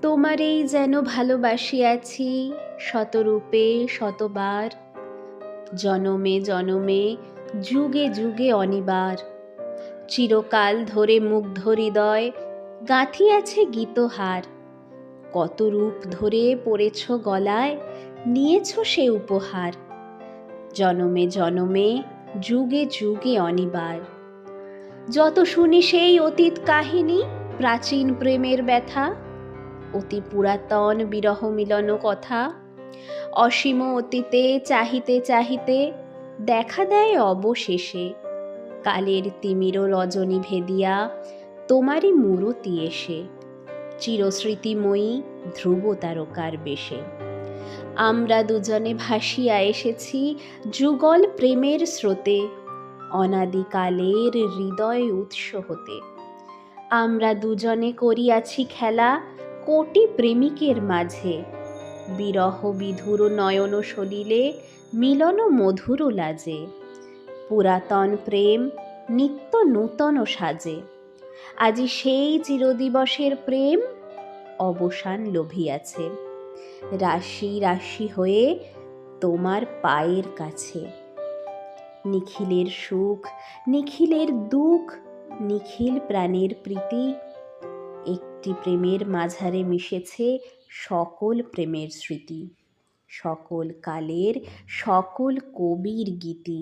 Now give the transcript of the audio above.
তোমারেই যেন ভালোবাসিয়াছি শতরূপে শতবার, জনমে জনমে যুগে যুগে অনিবার। চিরকাল ধরে মুগ্ধ হৃদয় গাঁথিয়াছে গীতহার। কত রূপ ধরে পড়েছ গলায়, নিয়েছ সে উপহার। জনমে জনমে যুগে যুগে অনিবার। যত শুনি সেই অতীত কাহিনী, প্রাচীন প্রেমের ব্যথা, অতি পুরাতন বিরহ মিলন কথা। অসীম অতীতে চাহিতে চাহিতে দেখা দেয় অবশেষে কালের তিমির রজনী ভেদিয়া তোমারই মূরতি এসে, চিরস্মৃতিময়ী ধ্রুব তারকার বেশে। আমরা দুজনে ভাসিয়া এসেছি যুগল প্রেমের স্রোতে, অনাদিকালের হৃদয় উৎস হতে। আমরা দুজনে করিয়াছি খেলা কোটি প্রেমিকের মাঝে, বিরহ বিধুর নয়ন সলিলে মিলন মধুর লাজে। পুরাতন প্রেম নিত্য নূতন সাজে, আজি সেই চিরদিবসের প্রেম অবসান লভিয়াছে। রাশি রাশি হয়ে তোমার পায়ের কাছে। নিখিলের সুখ নিখিলের দুঃখ, নিখিল প্রাণের প্রীতি, একটি প্রেমের মাঝারে মিশেছে সকল প্রেমের স্মৃতি, সকল কালের সকল কবির গীতি।